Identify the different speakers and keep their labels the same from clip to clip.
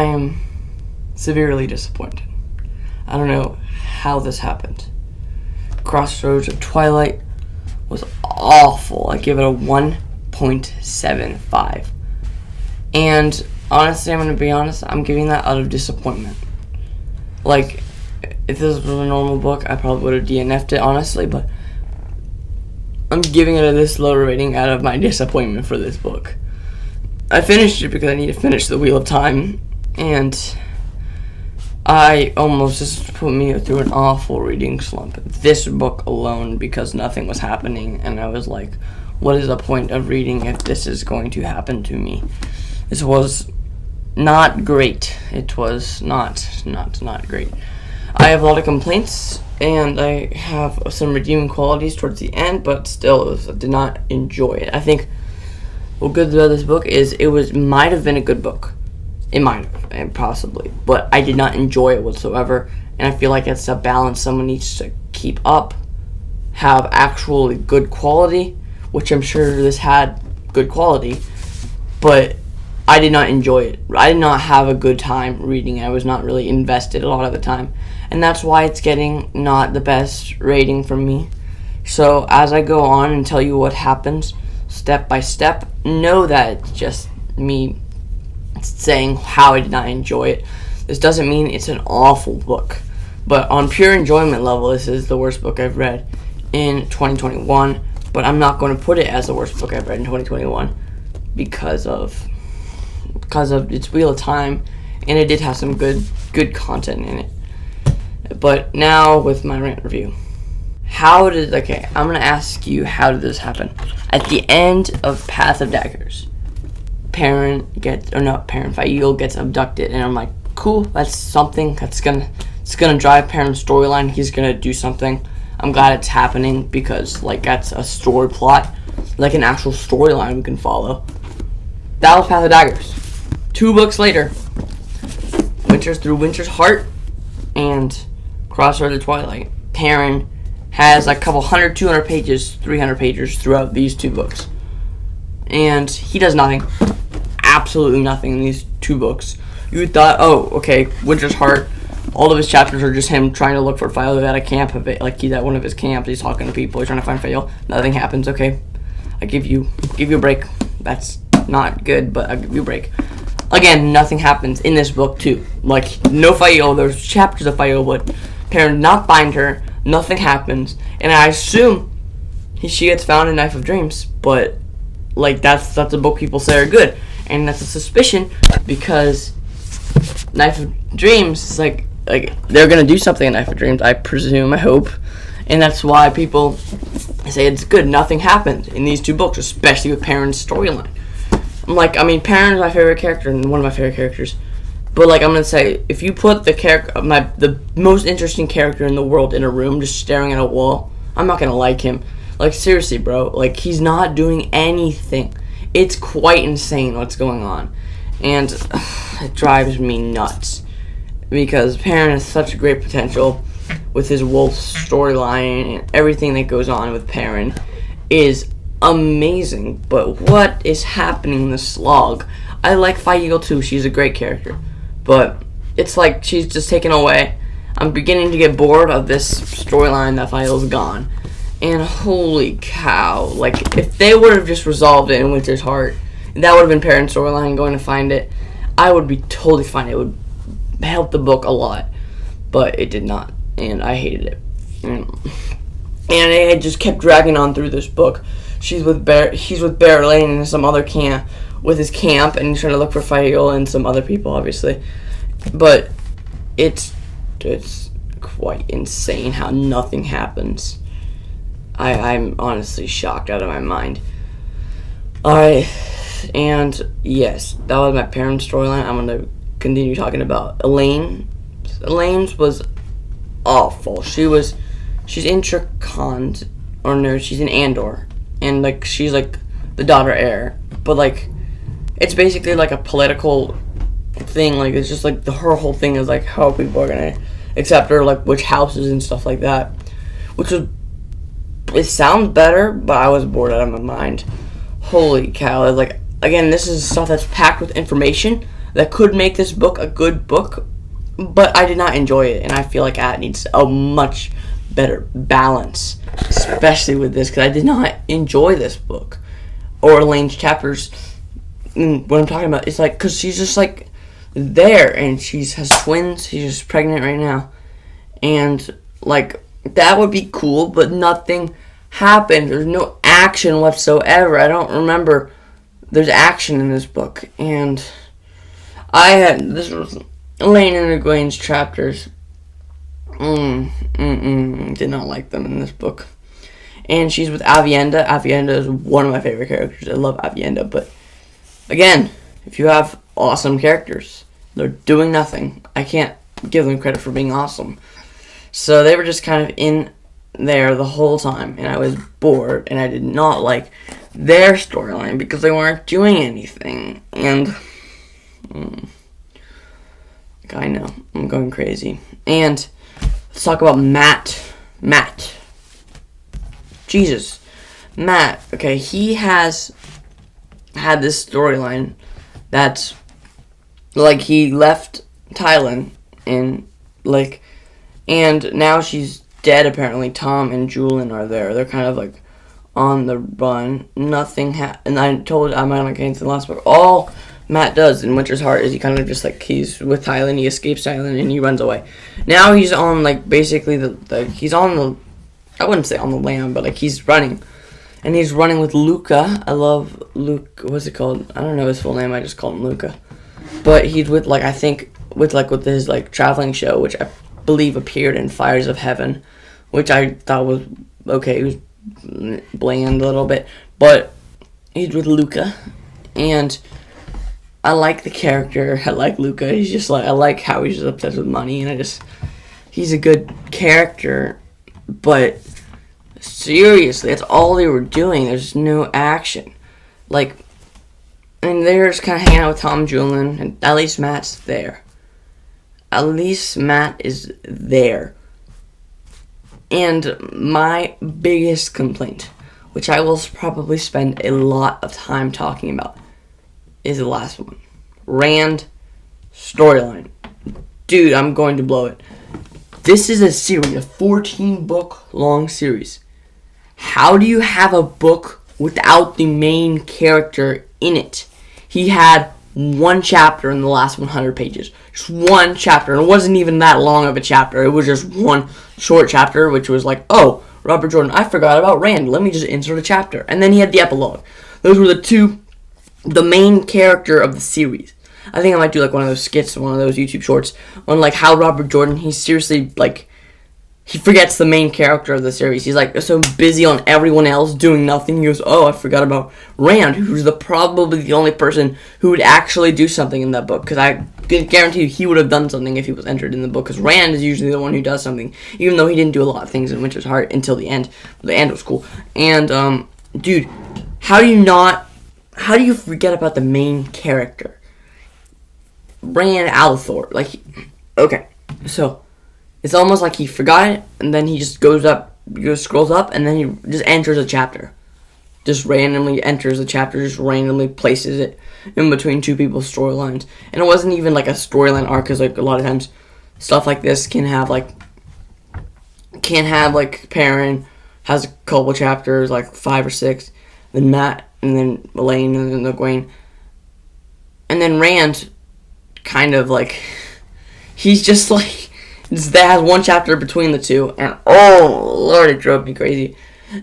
Speaker 1: am severely disappointed. I don't know how this happened. Crossroads of Twilight was awful. I give it a 1.75. And honestly, I'm going to be honest, I'm giving that out of disappointment. Like, if this was a normal book, I probably would have DNF'd it, honestly, but I'm giving it a this low rating out of my disappointment for this book. I finished it because I need to finish The Wheel of Time, and I almost just put me through an awful reading slump. This book alone, because nothing was happening, and I was like, what is the point of reading if this is going to happen to me? This was not great. It was not great. I have a lot of complaints, and I have some redeeming qualities towards the end, but still, I did not enjoy it. I think what good about this book is might have been a good book. It might have, and possibly, but I did not enjoy it whatsoever, and I feel like it's a balance someone needs to keep up, have actually good quality, which I'm sure this had good quality, but I did not enjoy it. I did not have a good time reading it. I was not really invested a lot of the time, and that's why it's getting not the best rating from me. So as I go on and tell you what happens step by step, know that it's just me saying how I did not enjoy it. This doesn't mean it's an awful book, but on pure enjoyment level, this is the worst book I've read in 2021, but I'm not going to put it as the worst book I've read in 2021 because of its Wheel of Time, and it did have some good content in it. But now with my rant review. I'm going to ask you, how did this happen? At the end of Path of Daggers, Fail gets abducted, and I'm like, cool, that's something it's gonna drive Perrin's storyline. He's gonna do something. I'm glad it's happening because that's a story plot, like an actual storyline we can follow. That was Path of Daggers. 2 books later, Winter's Heart and Crossroads of Twilight. Perrin has a couple 100, 200 pages, 300 pages throughout these 2 books. And he does nothing. Absolutely nothing in these 2 books. You thought, oh, okay, Winter's Heart, all of his chapters are just him trying to look for Fail at a camp. He's at one of his camps, he's talking to people, he's trying to find Fail. Nothing happens, okay. I give you a break. That's not good, but I'll give you a break. Again, nothing happens in this book, too. No Fail, there's chapters of Fail, but Perrin not find her, nothing happens, and I assume she gets found in Knife of Dreams, but that's a book people say are good, and that's a suspicion because Knife of Dreams is like they're gonna do something in Knife of Dreams, I presume, I hope, and that's why people say it's good. Nothing happened in these 2 books, especially with Perrin's storyline. Perrin's my favorite character and one of my favorite characters, but I'm gonna say, if you put the most interesting character in the world in a room just staring at a wall, I'm not gonna like him. Seriously, bro. He's not doing anything. It's quite insane what's going on. And it drives me nuts. Because Perrin has such great potential with his wolf storyline, and everything that goes on with Perrin is amazing. But what is happening in the slog? I like Fail too. She's a great character. But it's she's just taken away. I'm beginning to get bored of this storyline that Fail's gone. And holy cow, if they would have just resolved it in Winter's Heart, that would have been Perrin's storyline going to find it, I would be totally fine. It would help the book a lot, but it did not, and I hated it. And it just kept dragging on through this book. He's with Bear Lane and some other camp, with his camp, and he's trying to look for Fail and some other people, obviously. But it's quite insane how nothing happens. I'm honestly shocked out of my mind. Alright, and yes, that was my Perrin storyline. I'm going to continue talking about Elaine. Elaine's was awful. She's in Tricond, or no, she's in Andor, and she's the daughter heir, but it's basically a political thing. It's just her whole thing is how people are gonna accept her, which houses and stuff like that, which was, it sounds better, but I was bored out of my mind. Holy cow. Again, this is stuff that's packed with information. that could make this book a good book, but I did not enjoy it, and I feel like it needs a much better balance, especially with this, because I did not enjoy this book or Elaine's chapters. What I'm talking about is like, because she's just like there, and she has twins. She's just pregnant right now, and like that would be cool, but nothing happened. There's no action whatsoever. I don't remember there's action in this book, and this was Elaine and Egwene's chapters. Did not like them in this book. And she's with Avienda. Avienda is one of my favorite characters. I love Avienda, but again, if you have awesome characters, they're doing nothing. I can't give them credit for being awesome. So they were just kind of in there the whole time, and I was bored, and I did not like their storyline because they weren't doing anything. And I know, I'm going crazy. And let's talk about Matt. Jesus. Matt, okay, he has had this storyline that's like he left Thailand and now she's dead apparently. Tom and Julian are there. They're kind of like on the run. Nothing and I'm not getting to the last book. All Matt does in Winter's Heart is he kind of just like he's with Thailand, he escapes Thailand and he runs away. Now he's on like basically he's on the, I wouldn't say on the lam, but like he's running. And he's running with Luca. I love Luke. What's it called? I don't know his full name. I just call him Luca. But he's with like, I think with his like traveling show, which I believe appeared in Fires of Heaven, which I thought was okay. It was bland a little bit, but he's with Luca, and I like the character. I like Luca. He's just like, I like how he's just obsessed with money, and he's a good character, but seriously, that's all they were doing. There's no action. Like, and they're just kind of hanging out with Tom and Julian, and at least Matt's there. At least Matt is there. And my biggest complaint, which I will probably spend a lot of time talking about, is the last one. Rand storyline. Dude, I'm going to blow it. This is a series, a 14-book long series. How do you have a book without the main character in it? He had one chapter in the last 100 pages. Just one chapter. And it wasn't even that long of a chapter. It was just one short chapter, which was like, oh, Robert Jordan, I forgot about Rand. Let me just insert a chapter. And then he had the epilogue. Those were the main character of the series. I think I might do like one of those skits, one of those YouTube shorts, on like how Robert Jordan, he's seriously like, he forgets the main character of the series. He's like so busy on everyone else doing nothing. He goes, oh, I forgot about Rand, who's probably the only person who would actually do something in that book. Because I guarantee you he would have done something if he was entered in the book. Because Rand is usually the one who does something. Even though he didn't do a lot of things in Winter's Heart until the end. The end was cool. And, dude, how do you forget about the main character? Rand Althor. Like, okay, so it's almost like he forgot it, and then he just scrolls up, and then he just enters a chapter. Just randomly enters a chapter, just randomly places it in between two people's storylines. And it wasn't even like a storyline arc, because like a lot of times stuff like this can have like Perrin has a couple chapters, like 5 or 6, then Matt, and then Elaine, and then Egwene. And then Rand, kind of like, he's just like, that has one chapter between the two, and oh lord, it drove me crazy.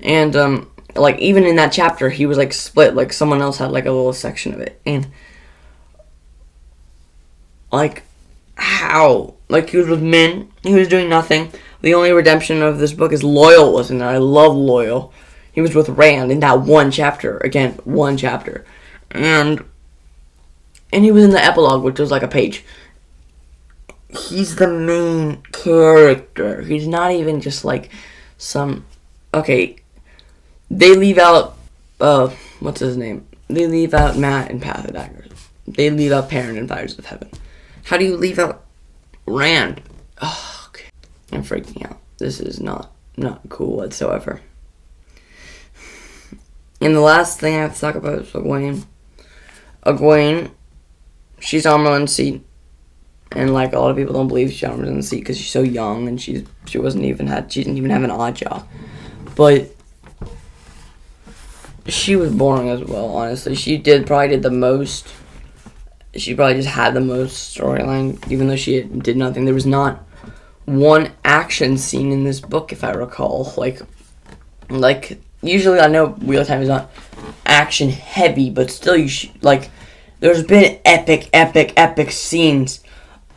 Speaker 1: And like even in that chapter, he was like split. Like someone else had like a little section of it, and like how, like he was with Min, he was doing nothing. The only redemption of this book is Loyal wasn't there. I love Loyal. He was with Rand in that one chapter. Again, one chapter, and he was in the epilogue, which was like a page. He's the main character. He's not even just like some... Okay, they leave out... what's his name? They leave out Matt in Path of Daggers. They leave out Perrin in Fires of Heaven. How do you leave out Rand? Oh, okay. I'm freaking out. This is not cool whatsoever. And the last thing I have to talk about is Egwene. Egwene, she's armor in the seat, and like a lot of people don't believe she's armor in the seat because she's so young and she didn't even have an odd job, but she was boring as well. Honestly, she probably did the most. She probably just had the most storyline, even though she did nothing. There was not one action scene in this book, if I recall. Like usually I know Wheel of Time is not action heavy, but still there's been epic scenes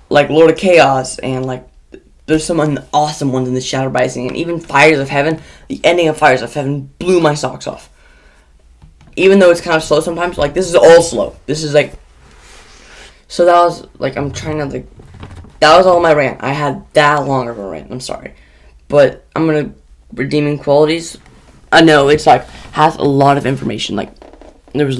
Speaker 1: like Lord of Chaos, and like there's some awesome ones in the Shadow Rising, and even Fires of Heaven. The ending of Fires of Heaven blew my socks off. Even though it's kind of slow sometimes, like this is all slow. This is like, so that was like, I'm trying not to. That was all my rant. I had that long of a rant. I'm sorry, but I'm gonna redeeming qualities. I know it's like has a lot of information. Like there was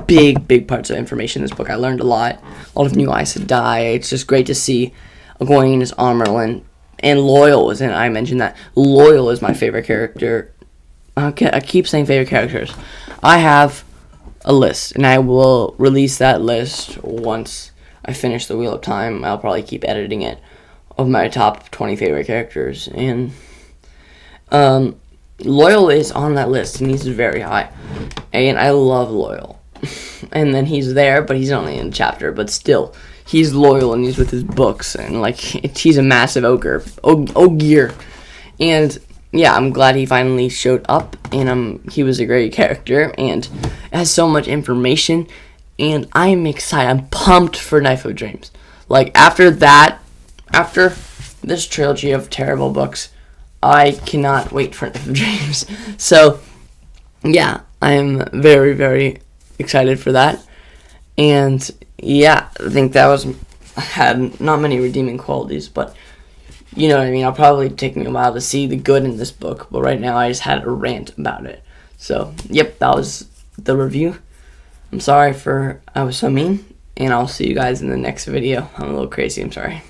Speaker 1: big parts of information in this book. I learned a lot of new Aes Sedai. It's just great to see Egwene in his armor, and Loyal was in it. I mentioned that Loyal is my favorite character. Okay, I keep saying favorite characters. I have a list, and I will release that list once I finish the Wheel of Time. I'll probably keep editing it, of my top 20 favorite characters, and Loyal is on that list, and he's very high, and I love Loyal. And then he's there, but he's only in a chapter, but still, he's loyal, and he's with his books, and like he's a massive ogre, and yeah, I'm glad he finally showed up, and he was a great character, and has so much information, and I'm excited. I'm pumped for Knife of Dreams. Like, after this trilogy of terrible books, I cannot wait for Knife of Dreams. So, yeah, I'm very, very excited for that, and yeah, I think had not many redeeming qualities, but you know what I mean. I'll probably take me a while to see the good in this book, but right now I just had a rant about it. So, yep, that was the review. I'm sorry I was so mean, and I'll see you guys in the next video. I'm a little crazy, I'm sorry.